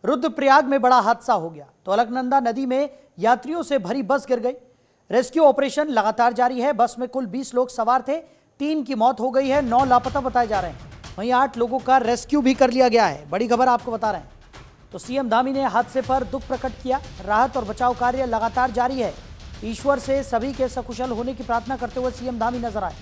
रुद्रप्रयाग में बड़ा हादसा हो गया तो अलकनंदा नदी में यात्रियों से भरी बस गिर गई। रेस्क्यू ऑपरेशन लगातार जारी है। बस में कुल 20 लोग सवार थे, 3 की मौत हो गई है, 9 लापता बताए जा रहे हैं। वहीं 8 लोगों का रेस्क्यू भी कर लिया गया है। बड़ी खबर आपको बता रहे हैं। तो सीएम धामी ने हादसे पर दुख प्रकट किया। राहत और बचाव कार्य लगातार जारी है। ईश्वर से सभी के सकुशल होने की प्रार्थना करते हुए सीएम धामी नजर आए।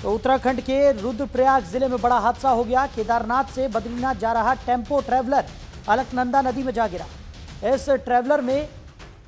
तो उत्तराखंड के रुद्रप्रयाग जिले में बड़ा हादसा हो गया। केदारनाथ से बद्रीनाथ जा रहा टेम्पो ट्रैवलर अलकनंदा नदी में जा गिरा। इस ट्रैवलर में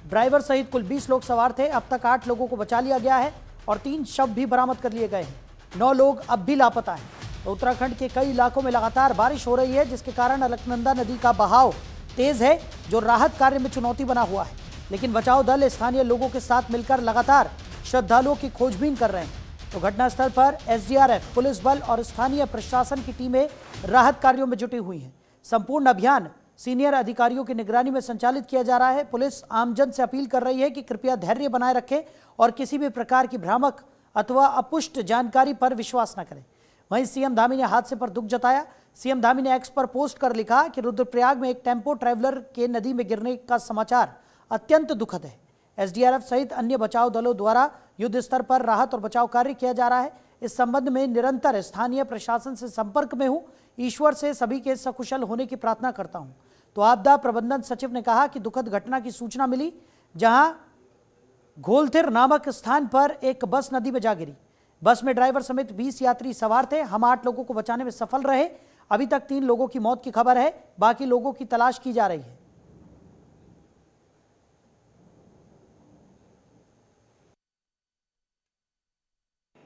ड्राइवर सहित कुल 20 लोग सवार थे। अब तक 8 लोगों को बचा लिया गया है और 3 शव भी बरामद कर लिए गए हैं। 9 लोग अब भी लापता हैं। तो उत्तराखंड के कई इलाकों में लगातार बारिश हो रही है, जिसके कारण अलकनंदा नदी का बहाव तेज है, जो राहत कार्य में चुनौती बना हुआ है। लेकिन बचाव दल स्थानीय लोगों के साथ मिलकर लगातार श्रद्धालुओं की खोजबीन कर रहे हैं। तो घटनास्थल पर एसडीआरएफ, पुलिस बल और स्थानीय प्रशासन की टीमें राहत कार्यों में जुटी हुई हैं। संपूर्ण अभियान सीनियर अधिकारियों की निगरानी में संचालित किया जा रहा है। पुलिस आमजन से अपील कर रही है कि कृपया धैर्य बनाए रखें और किसी भी प्रकार की भ्रामक अथवा अपुष्ट जानकारी पर विश्वास न करें। वहीं सीएम धामी ने हादसे पर दुख जताया। सीएम धामी ने एक्स पर पोस्ट कर लिखा कि रुद्रप्रयाग में एक टेम्पो ट्रैवलर के नदी में गिरने का समाचार अत्यंत दुखद है। एसडीआरएफ सहित अन्य बचाव दलों द्वारा युद्ध स्तर पर राहत और बचाव कार्य किया जा रहा है। इस संबंध में निरंतर स्थानीय प्रशासन से संपर्क में हूं। ईश्वर से सभी के सकुशल होने की प्रार्थना करता हूं। तो आपदा प्रबंधन सचिव ने कहा कि दुखद घटना की सूचना मिली, जहां घोलथिर नामक स्थान पर एक बस नदी में जा गिरी। बस में ड्राइवर समेत 20 यात्री सवार थे। हम 8 लोगों को बचाने में सफल रहे। अभी तक 3 लोगों की मौत की खबर है, बाकी लोगों की तलाश की जा रही है।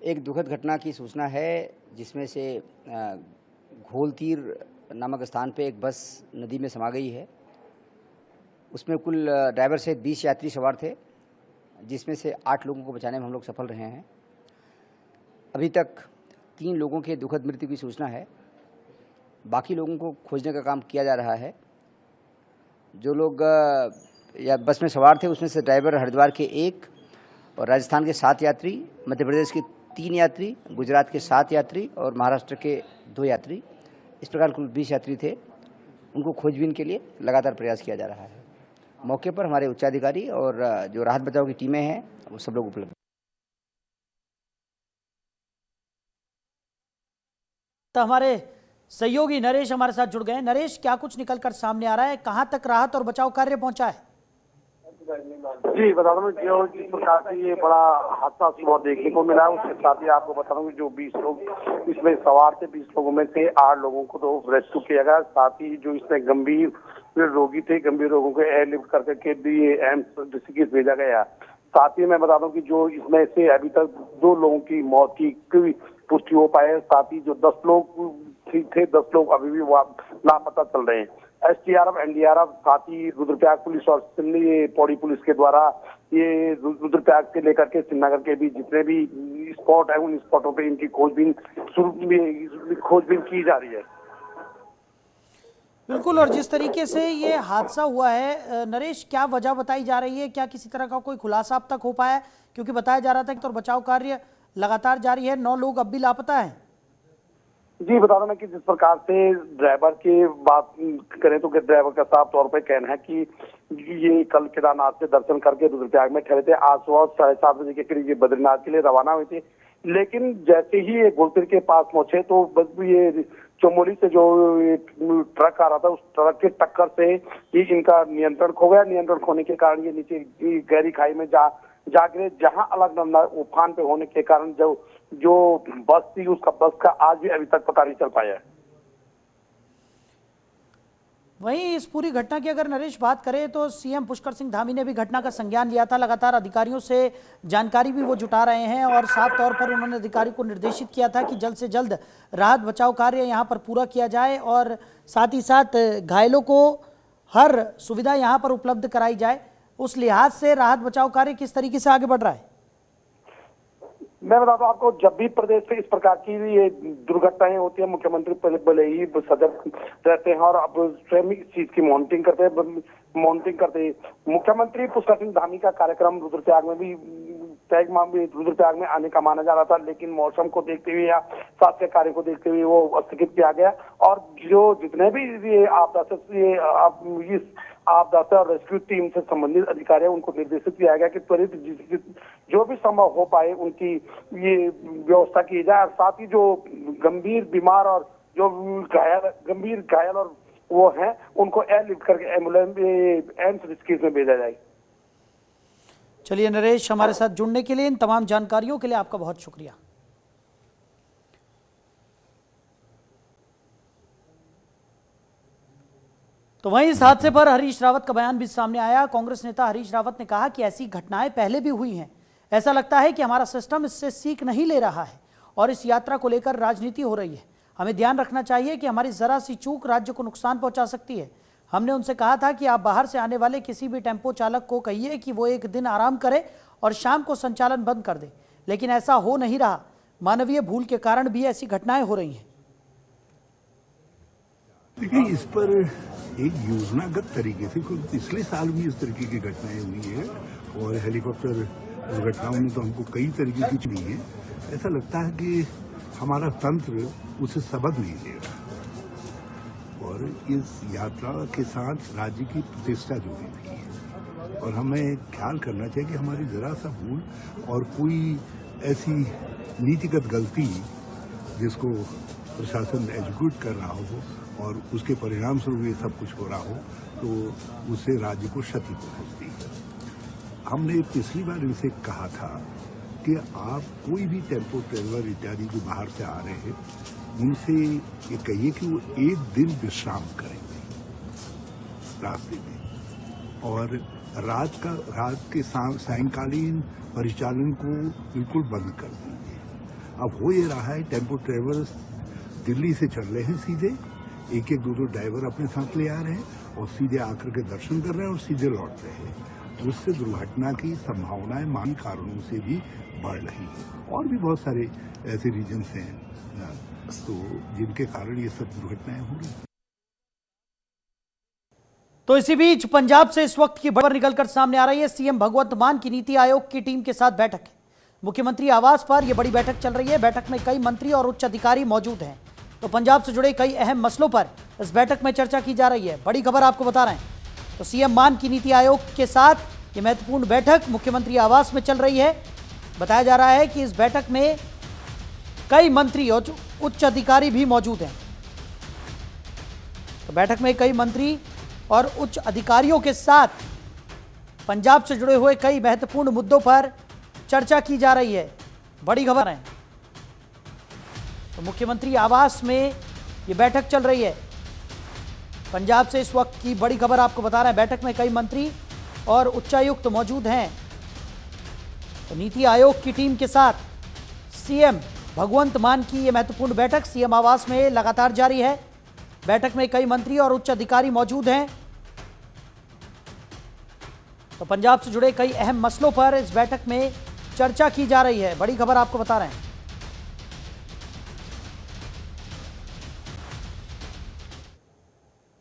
एक दुखद घटना की सूचना है, जिसमें से घोलतीर नामक स्थान पे एक बस नदी में समा गई है। उसमें कुल ड्राइवर से 20 यात्री सवार थे, जिसमें से 8 लोगों को बचाने में हम लोग सफल रहे हैं। अभी तक 3 लोगों के दुखद मृत्यु की सूचना है। बाकी लोगों को खोजने का काम किया जा रहा है। जो लोग या बस में सवार थे, उसमें से ड्राइवर हरिद्वार के 1 और राजस्थान के 7 यात्री, मध्य प्रदेश के 3 यात्री, गुजरात के 7 यात्री और महाराष्ट्र के 2 यात्री, इस प्रकार कुल 20 यात्री थे। उनको खोजबीन के लिए लगातार प्रयास किया जा रहा है। मौके पर हमारे उच्चाधिकारी और जो राहत बचाव की टीमें हैं, वो सब लोग उपलब्ध। तो हमारे सहयोगी नरेश हमारे साथ जुड़ गए। नरेश, क्या कुछ निकलकर सामने आ रहा है? कहां तक राहत और बचाव कार्य पहुंचा है? जी बता दूं, जो जिस प्रकार से ये बड़ा हादसा सुबह देखने को मिला, उसके साथ ही आपको बता दूं कि जो 20 लोग इसमें सवार थे, 20 लोगों में से 8 लोगों को तो रेस्क्यू किया गया। साथ ही जो इसमें गंभीर रोगी थे, गंभीर रोगों को एयरलिफ्ट करके भी एम्स ऋषिकेश भेजा गया। साथ ही मैं बता दूं कि जो इसमें से अभी तक 2 लोगों की मौत की पुष्टि हो पाए। साथ ही जो 10 लोग ठीक थे, 10 लोग अभी भी लापता चल रहे हैं। एसडीआरएफ, एनडीआरएफ, साथ ही रुद्रप्रयाग पुलिस और पौड़ी पुलिस के द्वारा ये रुद्रप्रयाग से लेकर के श्रीनगर के भी जितने भी स्पॉट है, उन स्पॉटों पे इनकी खोजबीन की जा रही है। बिल्कुल। और जिस तरीके से ये हादसा हुआ है नरेश, क्या वजह बताई जा रही है? क्या किसी तरह का कोई खुलासा अब तक हो पाया? क्योंकि बताया जा रहा था कि तो बचाव कार्य लगातार जारी है, 9 लोग अब भी लापता हैं। जी बता रहा मैं कि जिस प्रकार से ड्राइवर की बात करें तो ड्राइवर का साफ तौर पे कहना है कि ये कल केदारनाथ से दर्शन करके रुद्रप्रयाग में ठहरे थे। आज सुबह 7:30 बजे के करीब ये बद्रीनाथ के लिए रवाना हुए थे। लेकिन जैसे ही ये घोलतीर के पास पहुंचे तो बस ये चमोली से जो ट्रक आ रहा था, उस ट्रक के टक्कर से ये इनका नियंत्रण खो गया। नियंत्रण खोने के कारण ये नीचे गहरी खाई में जा गिरे, जहां अलकनंदा उफान पे होने के कारण जो बस थी, उसका बस का आज भी अभी तक पता नहीं चल पाया है। वहीं इस पूरी घटना की अगर नरेश बात करें तो सीएम पुष्कर सिंह धामी ने भी घटना का संज्ञान लिया था। लगातार अधिकारियों से जानकारी भी वो जुटा रहे हैं और साफ तौर पर उन्होंने अधिकारी को निर्देशित किया था कि जल्द से जल्द राहत बचाव कार्य यहाँ पर पूरा किया जाए और साथ ही साथ घायलों को हर सुविधा यहाँ पर उपलब्ध कराई जाए। उस लिहाज से राहत बचाव कार्य किस तरीके से आगे बढ़ रहा है? मैं बताता हूँ आपको, जब भी प्रदेश में इस प्रकार की ये दुर्घटनाएं होती है, मुख्यमंत्री भले ही सजग रहते हैं और अब स्वयं इस चीज की मॉनिटरिंग करते हैं। मुख्यमंत्री पुष्कर सिंह धामी का कार्यक्रम रुद्रप्रयाग में भी रुद्रप्रयाग में आने का माना जा रहा था, लेकिन मौसम को देखते हुए या स्वास्थ्य कार्य को देखते हुए वो स्थगित किया गया। और जो जितने भी ये आपदा से और रेस्क्यू टीम से संबंधित अधिकारी हैं उनको निर्देशित किया गया कि त्वरित जो भी संभव हो पाए उनकी ये व्यवस्था की जाए, और साथ ही जो गंभीर बीमार और जो गंभीर घायल और वो हैं उनको एयरलिफ्ट करके एम्स ऋषिकेश में भेजा जाए। चलिए नरेश, हमारे साथ जुड़ने के लिए, इन तमाम जानकारियों के लिए आपका बहुत शुक्रिया। तो वहीं इस हादसे पर हरीश रावत का बयान भी सामने आया। कांग्रेस नेता हरीश रावत ने कहा कि ऐसी घटनाएं पहले भी हुई हैं, ऐसा लगता है कि हमारा सिस्टम इससे सीख नहीं ले रहा है और इस यात्रा को लेकर राजनीति हो रही है। हमें ध्यान रखना चाहिए कि हमारी जरा सी चूक राज्य को नुकसान पहुंचा सकती है। हमने उनसे कहा था कि आप बाहर से आने वाले किसी भी टेम्पो चालक को कहिए कि वो एक दिन आराम करे और शाम को संचालन बंद कर दे, लेकिन ऐसा हो नहीं रहा। मानवीय भूल के कारण भी ऐसी घटनाएं हो रही हैं। देखिए, इस पर एक योजनागत तरीके से पिछले साल भी इस तरीके की घटनाएं हुई है और हेलीकॉप्टर दुर्घटनाओं में तो हमको कई तरीके की मिली है। ऐसा लगता है कि हमारा तंत्र उसे सबक नहीं ले रहा और इस यात्रा के साथ राज्य की प्रतिष्ठा जुड़ी हुई है और हमें ख्याल करना चाहिए कि हमारी जरा सा भूल और कोई ऐसी नीतिगत गलती जिसको प्रशासन एग्जीक्यूट कर रहा हो और उसके परिणाम स्वरूप ये सब कुछ हो रहा हो तो उससे राज्य को क्षति पहुंचती है। हमने पिछली बार इनसे कहा था कि आप कोई भी टेम्पो ट्रेवलर इत्यादि जो बाहर से आ रहे हैं उनसे ये कहिए कि वो एक दिन विश्राम करेंगे रास्ते में और रात के सायंकालीन परिचालन को बिल्कुल बंद कर दीजिए। अब हो ये रहा है, टेम्पो ट्रेवलर्स दिल्ली से चल रहे हैं सीधे, एक दो ड्राइवर अपने साथ ले आ रहे हैं और सीधे आकर के दर्शन कर रहे हैं और सीधे लौट रहे हैं। उससे दुर्घटना की संभावनाएं मानवीय कारणों से भी बढ़ रही है और भी बहुत सारे ऐसे रीजन्स हैं तो जिनके कारण ये सब दुर्घटनाएं हो रही हैं। तो इसी बीच पंजाब से इस वक्त की खबर निकलकर सामने आ रही है। सीएम भगवंत मान की नीति आयोग की टीम के साथ बैठक है। मुख्यमंत्री आवास पर यह बड़ी बैठक चल रही है। बैठक में कई मंत्री और उच्च अधिकारी मौजूद हैं। तो पंजाब से जुड़े कई अहम मसलों पर इस बैठक में चर्चा की जा रही है। बड़ी खबर आपको बता रहे हैं। तो सीएम मान की नीति आयोग के साथ ये महत्वपूर्ण बैठक मुख्यमंत्री आवास में चल रही है। बताया जा रहा है कि इस बैठक में कई मंत्री और उच्च अधिकारी भी मौजूद हैं। तो बैठक में कई मंत्री और उच्च अधिकारियों के साथ पंजाब से जुड़े हुए कई महत्वपूर्ण मुद्दों पर चर्चा की जा रही है। बड़ी खबर है। तो मुख्यमंत्री आवास में ये बैठक चल रही है। पंजाब से इस वक्त की बड़ी खबर आपको बता रहे हैं। बैठक में कई मंत्री और उच्चायुक्त मौजूद हैं। तो नीति आयोग की टीम के साथ सीएम भगवंत मान की यह महत्वपूर्ण बैठक सीएम आवास में लगातार जारी है। बैठक में कई मंत्री और उच्च अधिकारी मौजूद हैं। तो पंजाब से जुड़े कई अहम मसलों पर इस बैठक में चर्चा की जा रही है। बड़ी खबर आपको बता रहे हैं।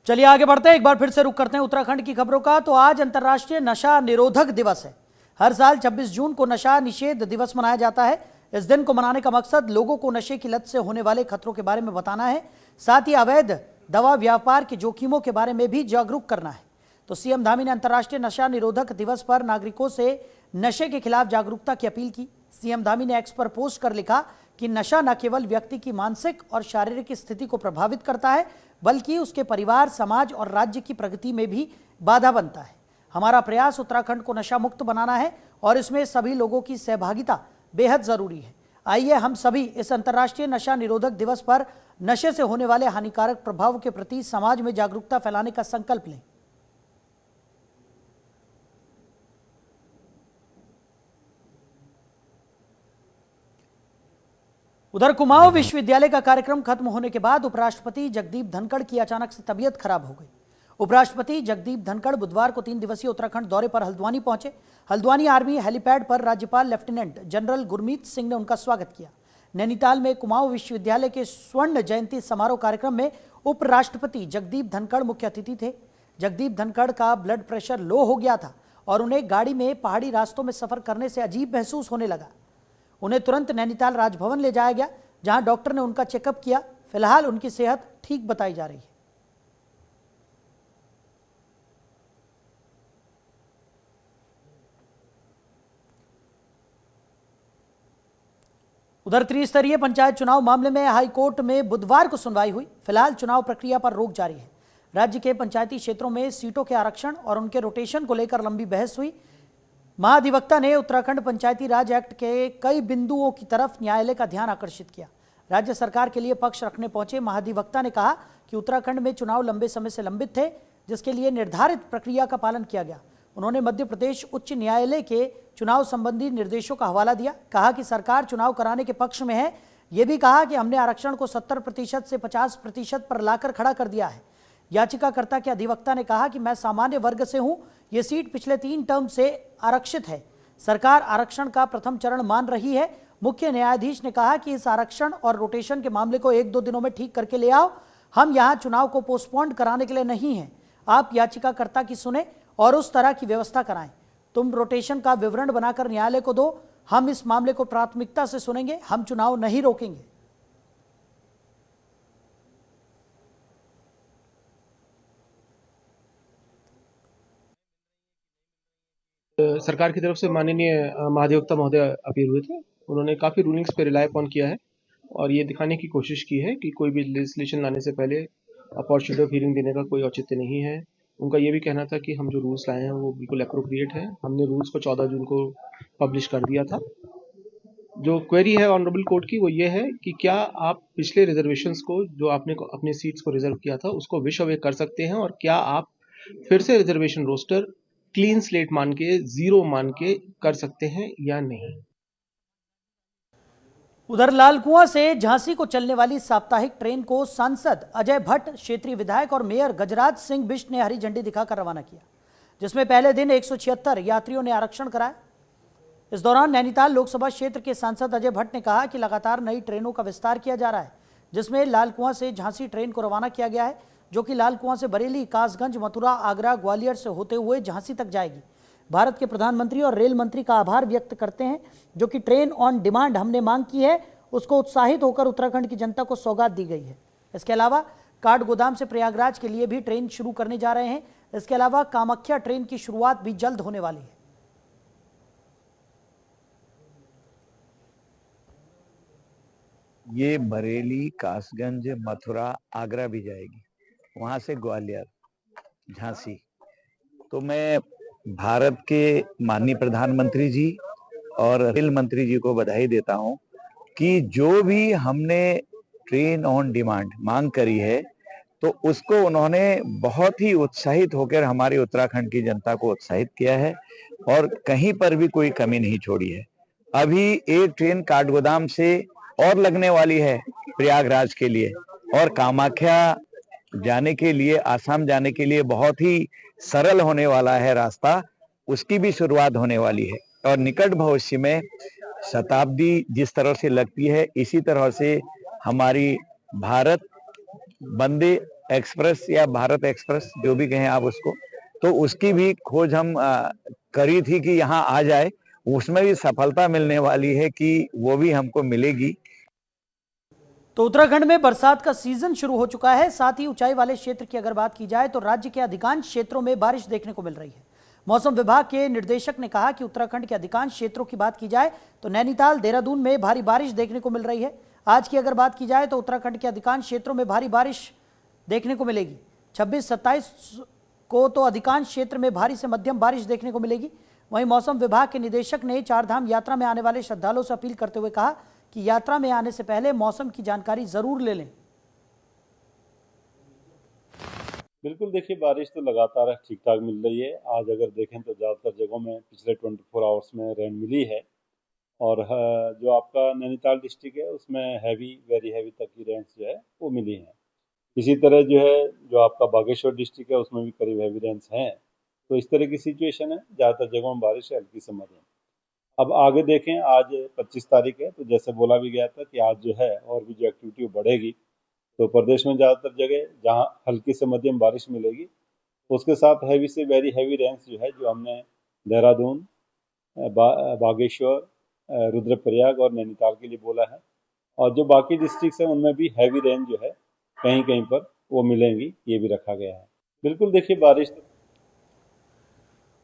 चलिए आगे बढ़ते हैं। एक बार फिर से रुख करते हैं उत्तराखंड की खबरों का। तो आज अंतर्राष्ट्रीय नशा निरोधक दिवस है। हर साल 26 जून को नशा निषेध दिवस मनाया जाता है। इस दिन को मनाने का मकसद लोगों को नशे की लत से होने वाले खतरों के बारे में बताना है, साथ ही अवैध दवा व्यापार के जोखिमों के बारे में भी जागरूक करना है। तो सीएम धामी ने अंतर्राष्ट्रीय नशा निरोधक दिवस पर नागरिकों से नशे के खिलाफ जागरूकता की अपील की। सीएम धामी ने एक्स पर पोस्ट कर लिखा कि नशा न केवल व्यक्ति की मानसिक और शारीरिक स्थिति को प्रभावित करता है, बल्कि उसके परिवार, समाज और राज्य की प्रगति में भी बाधा बनता है। हमारा प्रयास उत्तराखंड को नशा मुक्त बनाना है और इसमें सभी लोगों की सहभागिता बेहद जरूरी है। आइए हम सभी इस अंतर्राष्ट्रीय नशा निरोधक दिवस पर नशे से होने वाले हानिकारक प्रभाव के प्रति समाज में जागरूकता फैलाने का संकल्प लें। उधर कुमाऊं विश्वविद्यालय का कार्यक्रम खत्म होने के बाद उपराष्ट्रपति जगदीप धनखड़ की अचानक से तबीयत खराब हो गई। उपराष्ट्रपति जगदीप धनखड़ बुधवार को 3 दिवसीय उत्तराखंड दौरे पर हल्द्वानी पहुंचे। हल्द्वानी आर्मी हेलीपैड पर राज्यपाल लेफ्टिनेंट जनरल गुरमीत सिंह ने उनका स्वागत किया। नैनीताल में कुमाऊं विश्वविद्यालय के स्वर्ण जयंती समारोह कार्यक्रम में उपराष्ट्रपति जगदीप धनखड़ मुख्य अतिथि थे। जगदीप धनखड़ का ब्लड प्रेशर लो हो गया था और उन्हें गाड़ी में पहाड़ी रास्तों में सफर करने से अजीब महसूस होने लगा। उन्हें तुरंत नैनीताल राजभवन ले जाया गया, जहां डॉक्टर ने उनका चेकअप किया। फिलहाल उनकी सेहत ठीक बताई जा रही है। उधर त्रिस्तरीय पंचायत चुनाव मामले में हाईकोर्ट में बुधवार को सुनवाई हुई। फिलहाल चुनाव प्रक्रिया पर रोक जारी है। राज्य के पंचायती क्षेत्रों में सीटों के आरक्षण और उनके रोटेशन को लेकर लंबी बहस हुई। महाधिवक्ता ने उत्तराखंड पंचायती राज एक्ट के कई बिंदुओं की तरफ न्यायालय का ध्यान आकर्षित किया। राज्य सरकार के लिए पक्ष रखने पहुंचे महाधिवक्ता ने कहा कि उत्तराखंड में चुनाव लंबे समय से लंबित थे, जिसके लिए निर्धारित प्रक्रिया का पालन किया गया। उन्होंने मध्य प्रदेश उच्च न्यायालय के चुनाव संबंधी निर्देशों का हवाला दिया। कहा कि सरकार चुनाव कराने के पक्ष में है। यह भी कहा कि हमने आरक्षण को 70% से 50% पर लाकर खड़ा कर दिया है। याचिकाकर्ता के अधिवक्ता ने कहा कि मैं सामान्य वर्ग से हूं, यह सीट पिछले 3 टर्म से आरक्षित है। सरकार आरक्षण का प्रथम चरण मान रही है। मुख्य न्यायाधीश ने कहा कि इस आरक्षण और रोटेशन के मामले को 1-2 दिनों में ठीक करके ले आओ। हम यहां चुनाव को पोस्टपोन कराने के लिए नहीं हैं। आप याचिकाकर्ता की सुने और उस तरह की व्यवस्था कराएं। तुम रोटेशन का विवरण बनाकर न्यायालय को दो। हम इस मामले को प्राथमिकता से सुनेंगे। हम चुनाव नहीं रोकेंगे। सरकार की तरफ से माननीय महाधिवक्ता महोदय अपील हुए थे। उन्होंने काफ़ी रूलिंग्स पे रिलाई अपॉन किया है और ये दिखाने की कोशिश की है कि कोई भी लेजिस्लेशन लाने से पहले अपॉर्चुनिटी ऑफ हियरिंग देने का कोई औचित्य नहीं है। उनका ये भी कहना था कि हम जो रूल्स लाए हैं वो बिल्कुल एप्रोप्रिएट है। हमने रूल्स को 14 जून को पब्लिश कर दिया था। जो क्वेरी है ऑनरेबल कोर्ट की वो ये है कि क्या आप पिछले रिजर्वेशंस को जो आपने अपने सीट्स को रिजर्व किया था उसको विश अवे कर सकते हैं, और क्या आप फिर से रिजर्वेशन रोस्टर क्लीन स्लेट मान के, जीरो मान के कर सकते हैं या नहीं। उधर लालकुआं से झांसी को चलने वाली साप्ताहिक ट्रेन को सांसद अजय भट्ट, क्षेत्रीय विधायक और मेयर गजराज सिंह बिष्ट ने हरी झंडी दिखाकर रवाना किया, जिसमें पहले दिन 176 यात्रियों ने आरक्षण कराया। इस दौरान नैनीताल लोकसभा क्षेत्र के सांसद अजय भट्ट ने कहा कि लगातार नई ट्रेनों का विस्तार किया जा रहा है, जिसमें लालकुआं से झांसी ट्रेन को रवाना किया गया है, जो कि लालकुआं से बरेली, कासगंज, मथुरा, आगरा, ग्वालियर से होते हुए झांसी तक जाएगी। भारत के प्रधानमंत्री और रेल मंत्री का आभार व्यक्त करते हैं, जो कि ट्रेन ऑन डिमांड हमने मांग की है, उसको उत्साहित होकर उत्तराखंड की जनता को सौगात दी गई है। इसके अलावा काठगोदाम से प्रयागराज के लिए भी ट्रेन शुरू करने जा रहे हैं। इसके अलावा कामाख्या ट्रेन की शुरुआत भी जल्द होने वाली है। ये बरेली, कासगंज, मथुरा, आगरा भी जाएगी, वहां से ग्वालियर, झांसी। तो मैं भारत के माननीय प्रधानमंत्री जी और रेल मंत्री जी को बधाई देता हूं कि जो भी हमने ट्रेन ऑन डिमांड मांग करी है, तो उसको उन्होंने बहुत ही उत्साहित होकर हमारे उत्तराखंड की जनता को उत्साहित किया है और कहीं पर भी कोई कमी नहीं छोड़ी है। अभी एक ट्रेन काठगोदाम से और लगने वाली है प्रयागराज के लिए, और कामाख्या जाने के लिए, आसाम जाने के लिए बहुत ही सरल होने वाला है रास्ता, उसकी भी शुरुआत होने वाली है। और निकट भविष्य में शताब्दी जिस तरह से लगती है, इसी तरह से हमारी भारत वंदे एक्सप्रेस या भारत एक्सप्रेस जो भी कहें आप उसको, तो उसकी भी खोज हम करी थी कि यहाँ आ जाए। उसमें भी सफलता मिलने वाली है कि वो भी हमको मिलेगी। तो उत्तराखंड में बरसात का सीजन शुरू हो चुका है। साथ ही ऊंचाई वाले क्षेत्र की अगर बात की जाए तो राज्य के अधिकांश क्षेत्रों में बारिश देखने को मिल रही है। मौसम विभाग के निर्देशक ने कहा कि उत्तराखंड के अधिकांश क्षेत्रों की बात की जाए तो नैनीताल, देहरादून में भारी बारिश देखने को मिल रही है। आज की अगर बात की जाए तो उत्तराखंड के अधिकांश क्षेत्रों में भारी बारिश देखने को मिलेगी। 26-27 को तो अधिकांश क्षेत्र में भारी से मध्यम बारिश देखने को मिलेगी। वहीं मौसम विभाग के निदेशक ने चारधाम यात्रा में आने वाले श्रद्धालुओं से अपील करते हुए कहा कि यात्रा में आने से पहले मौसम की जानकारी जरूर ले लें। बिल्कुल, देखिए बारिश तो लगातार ठीक ठाक मिल रही है। आज अगर देखें तो ज़्यादातर जगहों में पिछले 24 आवर्स में रेन मिली है, और जो आपका नैनीताल डिस्ट्रिक्ट है उसमें हैवी, वेरी हैवी तक की रेंस जो है वो मिली हैं। इसी तरह जो है जो आपका बागेश्वर डिस्ट्रिक्ट है उसमें भी करीब हैवी रेंस हैं। तो इस तरह की सिचुएशन है, ज़्यादातर जगहों में बारिश है, हल्की से मध्यम। अब आगे देखें, आज 25 तारीख है, तो जैसे बोला भी गया था कि आज जो है और भी जो एक्टिविटी बढ़ेगी, तो प्रदेश में ज़्यादातर जगह जहां हल्की से मध्यम बारिश मिलेगी, उसके साथ हैवी से वेरी हैवी रेंस जो है जो हमने देहरादून, बागेश्वर, रुद्रप्रयाग और नैनीताल के लिए बोला है। और जो बाकी डिस्ट्रिक्ट्स हैं उनमें भी हैवी रेन जो है कहीं कहीं पर वो मिलेंगी, ये भी रखा गया है। बिल्कुल देखिए बारिश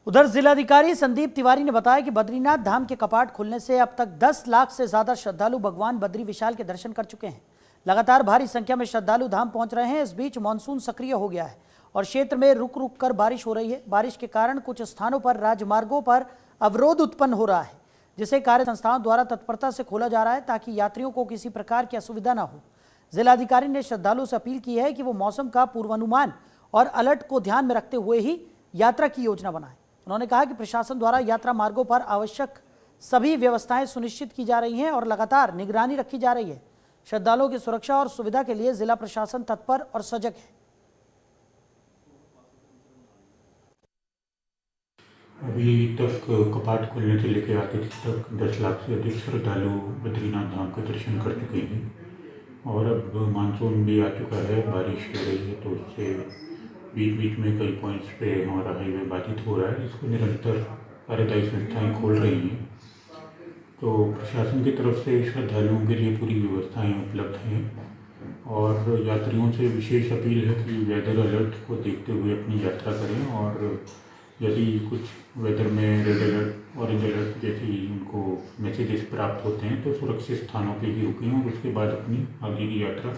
उधर जिलाधिकारी संदीप तिवारी ने बताया कि बद्रीनाथ धाम के कपाट खुलने से अब तक 10 लाख से ज्यादा श्रद्धालु भगवान बद्री विशाल के दर्शन कर चुके हैं। लगातार भारी संख्या में श्रद्धालु धाम पहुंच रहे हैं। इस बीच मानसून सक्रिय हो गया है और क्षेत्र में रुक रुक कर बारिश हो रही है। बारिश के कारण कुछ स्थानों पर राजमार्गों पर अवरोध उत्पन्न हो रहा है, जिसे कार्य संस्थाओं द्वारा तत्परता से खोला जा रहा है ताकि यात्रियों को किसी प्रकार की असुविधा न हो। जिलाधिकारी ने श्रद्धालुओं से अपील की है कि वो मौसम का पूर्वानुमान और अलर्ट को ध्यान में रखते हुए ही यात्रा की योजना बनाएं। उन्होंने कहा कि प्रशासन द्वारा यात्रा मार्गों पर आवश्यक सभी व्यवस्थाएं सुनिश्चित की जा रही हैं और लगातार निगरानी रखी जा रही है। श्रद्धालुओं की सुरक्षा और सुविधा के लिए जिला प्रशासन तत्पर और सजग है। अभी तक कपाट खुलने से लेकर आगे तक 10 लाख से अधिक श्रद्धालु बद्रीनाथ धाम के दर्शन कर चुके हैं और अब मानसून भी आ चुका है, बारिश हो रही है, तो उससे बीच बीच में कई पॉइंट्स पे हमारा हाईवे बाधित हो रहा है, जिसको निरंतर कार्यदायी संस्थाएं खोल रही हैं। तो प्रशासन की तरफ से श्रद्धालुओं के लिए पूरी व्यवस्थाएं उपलब्ध हैं और यात्रियों से विशेष अपील है कि वेदर अलर्ट को देखते हुए अपनी यात्रा करें और यदि कुछ वेदर में रेड अलर्ट, ऑरेंज अलर्ट जैसी उनको मैसेजेस प्राप्त होते हैं तो सुरक्षित स्थानों पर ही रुकें और उसके बाद अपनी आगे की यात्रा।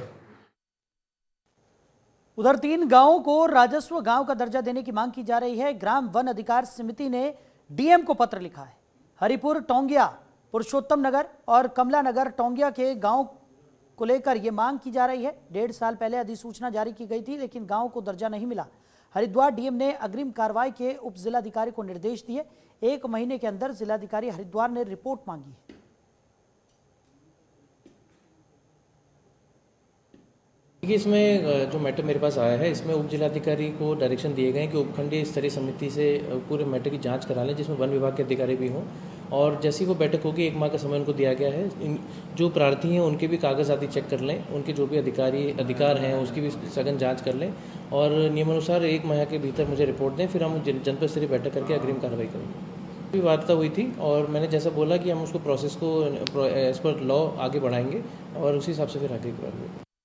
उधर 3 गांवों को राजस्व गांव का दर्जा देने की मांग की जा रही है। ग्राम वन अधिकार समिति ने डीएम को पत्र लिखा है। हरिपुर, टोंगिया, पुरुषोत्तम नगर और कमला नगर टोंगिया के गांव को लेकर यह मांग की जा रही है। 1.5 साल पहले अधिसूचना जारी की गई थी, लेकिन गांव को दर्जा नहीं मिला। हरिद्वार डीएम ने अग्रिम कार्रवाई के उप जिलाधिकारी को निर्देश दिए। 1 महीने के अंदर जिलाधिकारी हरिद्वार ने रिपोर्ट मांगी है। देखिए, इसमें जो मैटर मेरे पास आया है, इसमें उप जिलाधिकारी को डायरेक्शन दिए गए हैं कि उपखंडीय स्तरीय समिति से पूरे मैटर की जांच करा लें, जिसमें वन विभाग के अधिकारी भी हों। और जैसी वो बैठक होगी 1 माह का समय उनको दिया गया है। जो प्रार्थी हैं उनके भी कागज़ आदि चेक कर लें, उनके जो भी अधिकार हैं उसकी भी सघन जाँच कर लें और नियमानुसार 1 माह के भीतर मुझे रिपोर्ट दें, फिर हम जनपद स्तरीय बैठक करके अग्रिम कार्रवाई करेंगे। भी वार्ता हुई थी और मैंने जैसा बोला कि हम उसको प्रोसेस को एज पर लॉ आगे बढ़ाएंगे और उसी हिसाब से फिर आगे करेंगे।